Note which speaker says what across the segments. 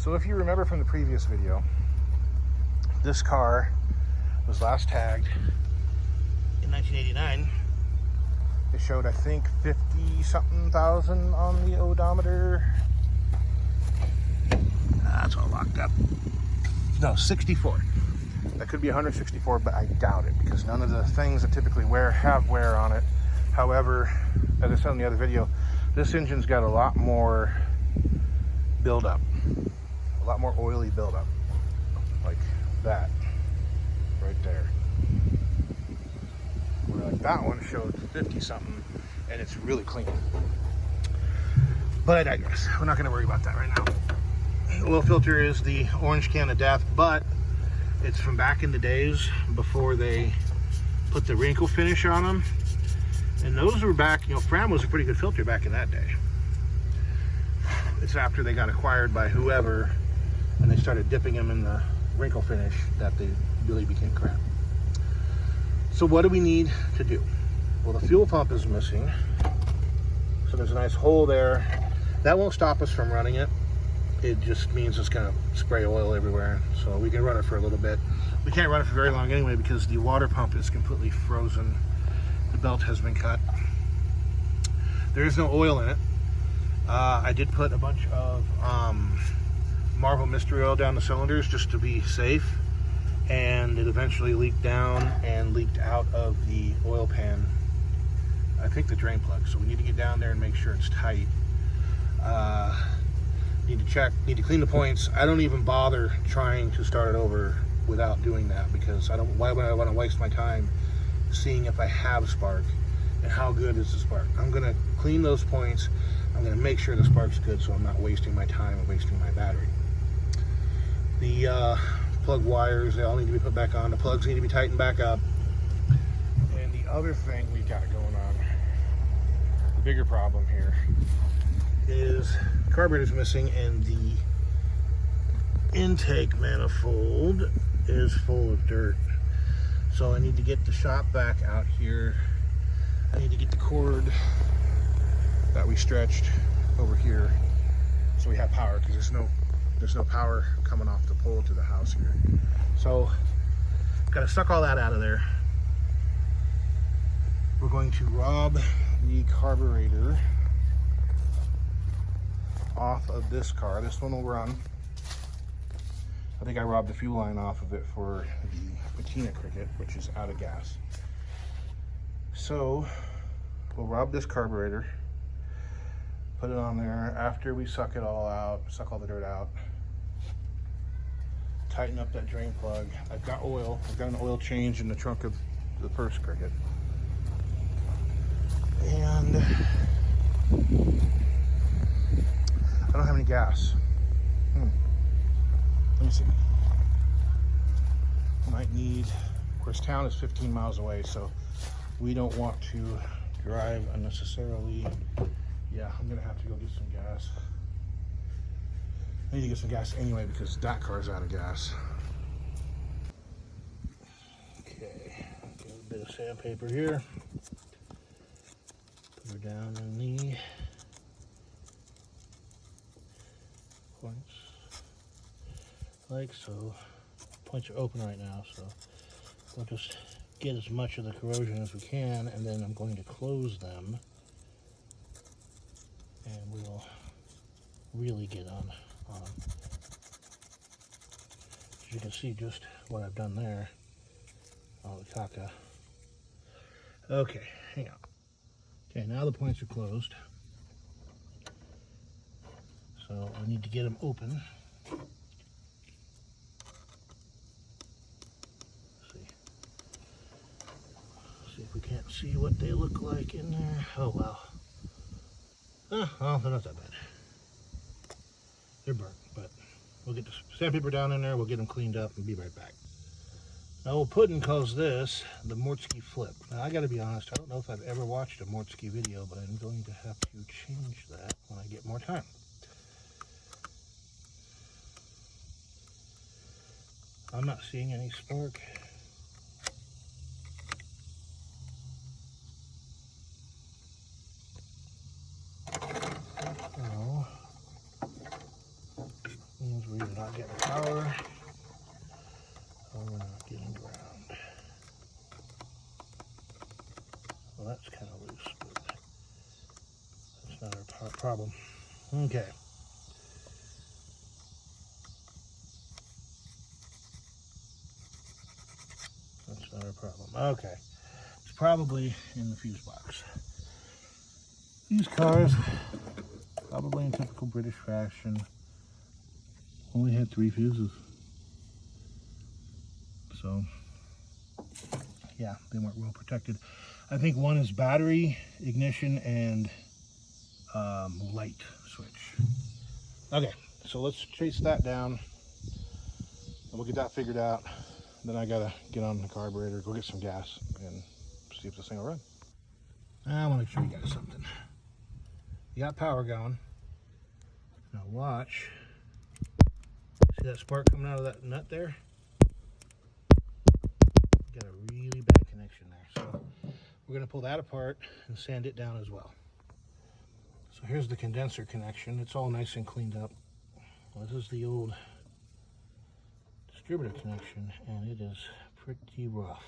Speaker 1: So if you remember from the previous video, this car was last tagged in 1989. It showed, I think, 50-something thousand on the odometer. That's all locked up. No, 64. That could be 164, but I doubt it because none of the things that typically have wear on it. However, as I said in the other video, this engine's got a lot more buildup, a lot more oily buildup, like that, right there. Where like that one showed 50-something, and it's really clean. But I digress. We're not going to worry about that right now. The oil filter is the orange can of death, but it's from back in the days before they put the wrinkle finish on them. And those were back, you know, Fram was a pretty good filter back in that day. It's after they got acquired by whoever and they started dipping them in the wrinkle finish that they really became crap. So what do we need to do? Well, the fuel pump is missing. So there's a nice hole there. That won't stop us from running it. It just means it's going to spray oil everywhere. So we can run it for a little bit. We can't run it for very long anyway because the water pump is completely frozen. The belt has been cut. There is no oil in it. I did put a bunch of Marvel Mystery Oil down the cylinders just to be safe. And it eventually leaked down and leaked out of the oil pan. I think the drain plug. So we need to get down there and make sure it's tight. Need to check, need to clean the points. I don't even bother trying to start it over without doing that because why would I want to waste my time seeing if I have spark and how good is the spark. I'm going to clean those points. I'm going to make sure the spark's good so I'm not wasting my time and wasting my battery. The plug wires, they all need to be put back on. The plugs need to be tightened back up. And the other thing we got going on, the bigger problem here, is the carburetor's missing and the intake manifold is full of dirt. So I need to get the shop back out here. I need to get the cord that we stretched over here so we have power because there's no power coming off the pole to the house here. So gotta suck all that out of there. We're going to rob the carburetor off of this car. This one will run. I think I robbed the fuel line off of it for the Plymouth Cricket, which is out of gas. So we'll rob this carburetor, put it on there after we suck it all out, suck all the dirt out, tighten up that drain plug. I've got oil. I've got an oil change in the trunk of the first Cricket. And I don't have any gas. Let me see. Might need, of course, town is 15 miles away, so we don't want to drive unnecessarily. Yeah, I'm gonna have to go get some gas. I need to get some gas anyway because that car's out of gas. Okay, get a bit of sandpaper here. Put her down in the points, like so. Points are open right now, so we'll just get as much of the corrosion as we can, and then I'm going to close them, and we'll really get on them. As you can see just what I've done there. All the caca. Okay, hang on. Okay, now the points are closed. So we need to get them open. See if we can't see what they look like in there. Oh wow. Oh, well, they're not that bad. They're burnt, but we'll get the sandpaper down in there, we'll get them cleaned up and be right back. Now old Puddin calls this the Mortsky flip. Now I gotta be honest, I don't know if I've ever watched a Mortsky video, but I'm going to have to change that when I get more time. I'm not seeing any spark. So, means we we're not getting power. Oh, we're not getting ground. Well, that's kind of loose, but that's not our problem. Okay. That's not a problem. Okay. It's probably in the fuse box. These cars, probably in typical British fashion, only had 3 fuses. So, yeah, they weren't well protected. I think one is battery, ignition, and light switch. Okay, so let's chase that down, and we'll get that figured out. Then I gotta get on the carburetor, go get some gas, and see if this thing will run. I want to show you guys something. You got power going. Now watch. See that spark coming out of that nut there? Got a really bad connection there. So we're gonna pull that apart and sand it down as well. So here's the condenser connection. It's all nice and cleaned up. Well, this is the old distributor connection, and it is pretty rough.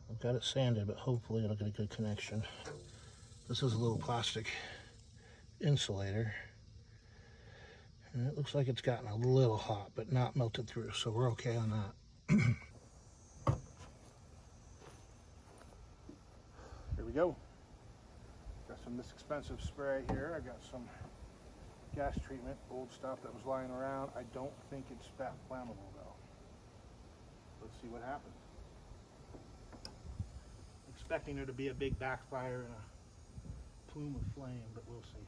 Speaker 1: I've got it sanded, but hopefully it'll get a good connection. This is a little plastic insulator, and it looks like it's gotten a little hot, but not melted through, so we're okay on that. Here we go. Got some of this expensive spray here. I got some gas treatment, old stuff that was lying around. I don't think it's flammable though. Let's see what happens. Expecting there to be a big backfire and a plume of flame, but we'll see.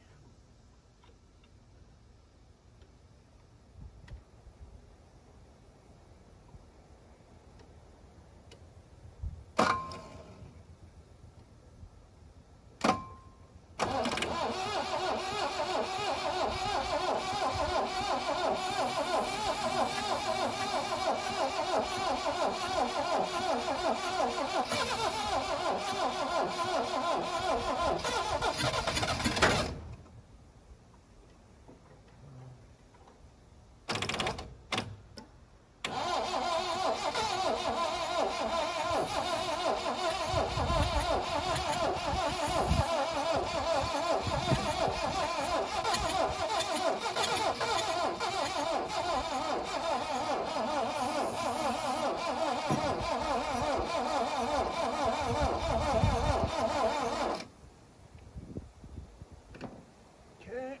Speaker 1: Okay,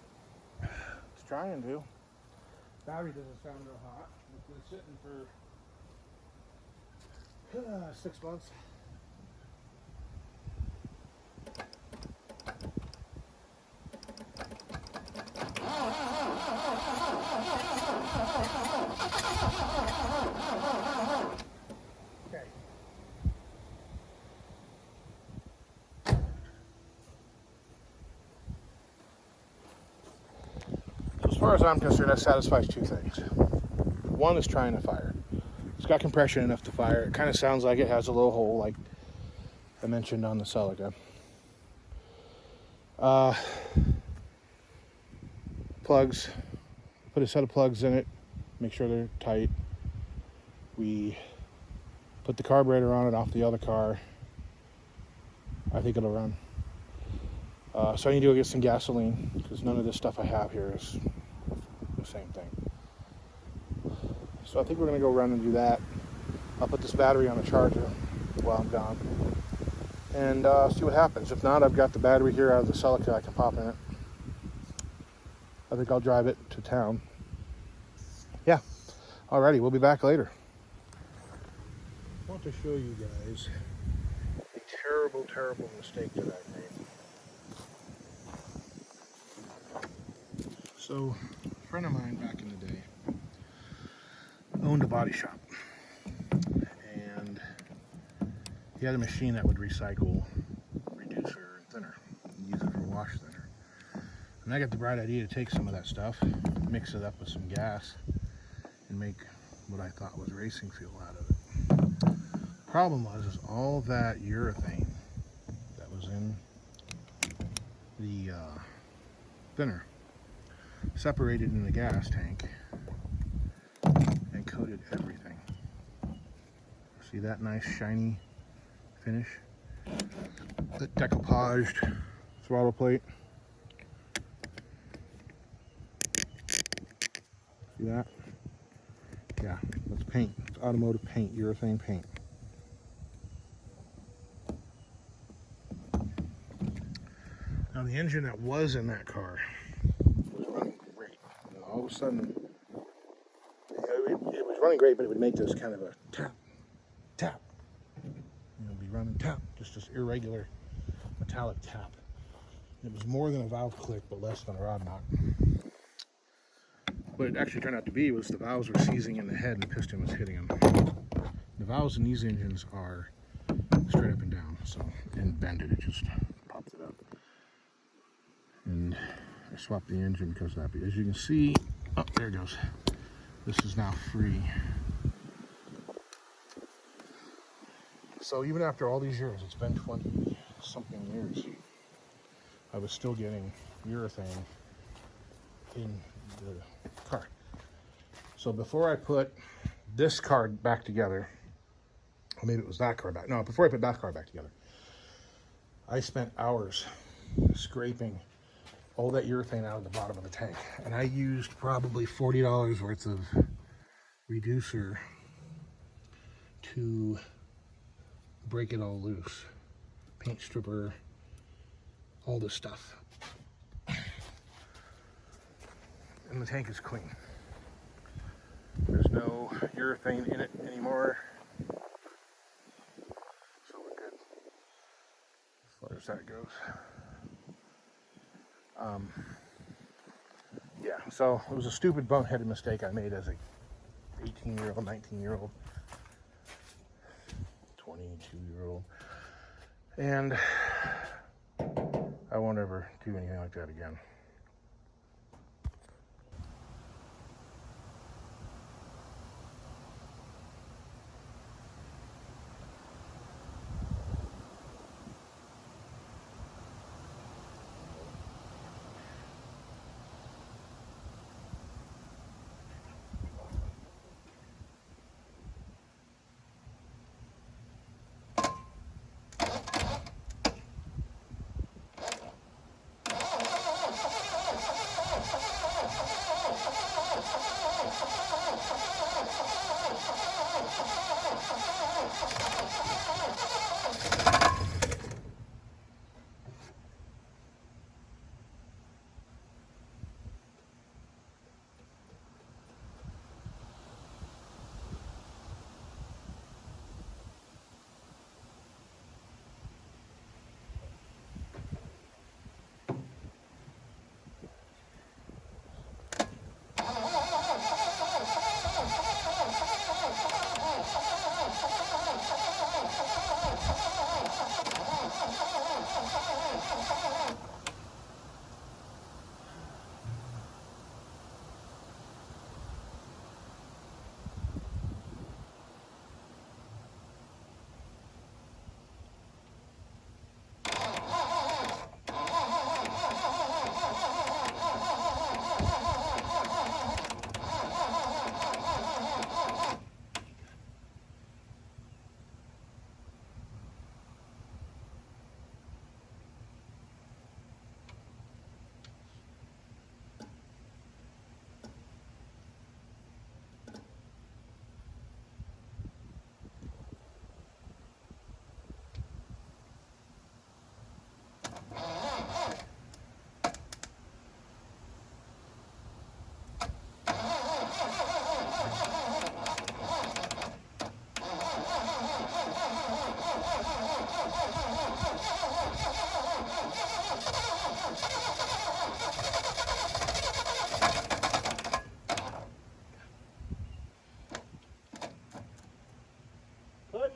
Speaker 1: it's trying to. Battery doesn't sound real hot. It's been sitting for 6 months. Okay. As far as I'm concerned, that satisfies 2 things. One is trying to fire. It's got compression enough to fire. It kind of sounds like it has a little hole, like I mentioned on the Celica. Plugs. Put a set of plugs in it. Make sure they're tight. We put the carburetor on it off the other car. I think it'll run. So I need to go get some gasoline, because none of this stuff I have here is the same thing. So I think we're going to go run and do that. I'll put this battery on the charger while I'm gone, and see what happens. If not, I've got the battery here out of the Celica. I can pop in it. I think I'll drive it to town. Yeah. Alrighty, we'll be back later. I want to show you guys a terrible, terrible mistake that I made. So, a friend of mine back in the day owned a body shop, and he had a machine that would recycle reducer and thinner, and use it for wash thinner. And I got the bright idea to take some of that stuff, mix it up with some gas, and make what I thought was racing fuel out of it. Problem was, is all that urethane that was in the thinner, separated in the gas tank, and coated everything. See that nice shiny finish? The decoupaged throttle plate. See that? Yeah, that's paint. It's automotive paint, urethane paint. Now the engine that was in that car was running great. And all of a sudden, it was running great, but it would make this kind of a tap, tap. It would be running tap, just this irregular metallic tap. It was more than a valve click, but less than a rod knock. What it actually turned out to be was the valves were seizing in the head and the piston was hitting them. The valves in these engines are straight up and down, so and bended, it just pops it up. And I swapped the engine because of that. But as you can see, oh, there it goes. This is now free. So even after all these years, it's been 20 something years, I was still getting urethane in the car. So before I put this car back together, or maybe it was that car back, no, before I put that car back together, I spent hours scraping all that urethane out of the bottom of the tank. And I used probably $40 worth of reducer to break it all loose. Paint stripper, all this stuff. And the tank is clean. There's no urethane in it anymore. So we're good as far as that goes. Yeah, so it was a stupid boneheaded mistake I made as a 18-year-old, 19-year-old, 22-year-old. And I won't ever do anything like that again.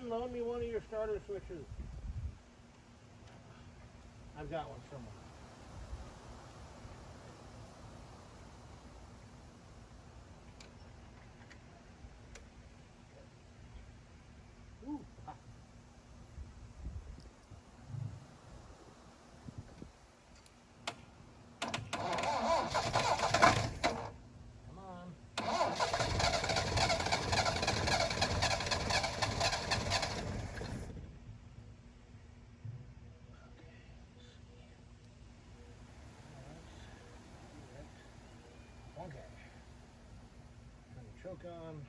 Speaker 1: Loan me one of your starter switches. I've got one somewhere. Ooh. choke on.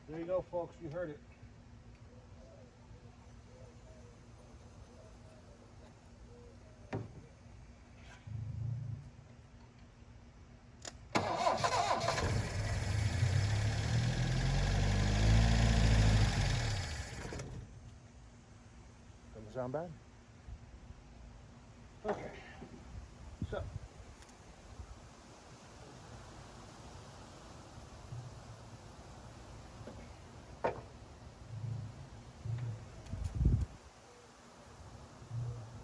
Speaker 1: There you go, folks. You heard it. Doesn't sound bad. Okay. So.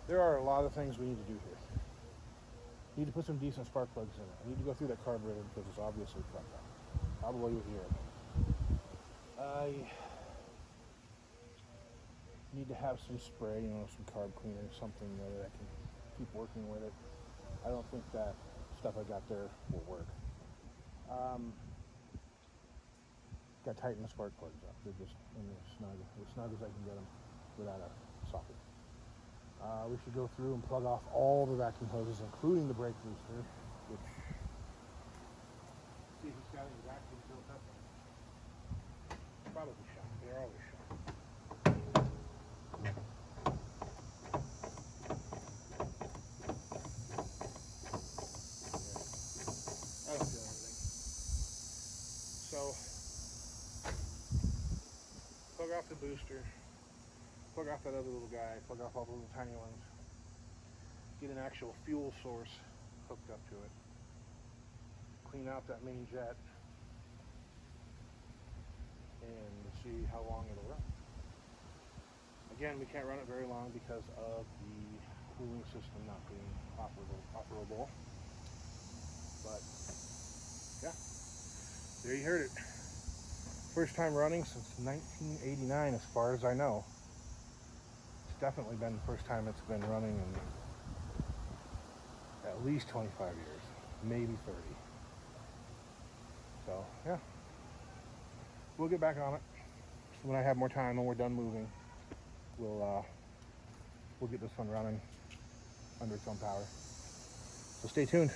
Speaker 1: There are a lot of things we need to do here. We need to put some decent spark plugs in it. I need to go through that carburetor because it's obviously plugged up. Probably with here. I need to have some spray, some carb cleaner, something that I can keep working with it. I don't think that stuff I got there will work. Got to tighten the spark plugs up. They're just in there as snug as I can get them without a socket. We should go through and plug off all the vacuum hoses, including the brake booster, which, see if it's got any vacuum built up. Probably shot. They're always shot. I don't feel anything. So, plug off the booster. Plug off that other little guy, plug off all the little tiny ones, get an actual fuel source hooked up to it, clean out that main jet, and see how long it'll run. Again, we can't run it very long because of the cooling system not being operable. But, yeah, there you heard it. First time running since 1989 as far as I know. Definitely been the first time it's been running in at least 25 years, maybe 30. So yeah, we'll get back on it. So when I have more time and we're done moving, we'll get this one running under its own power. So stay tuned.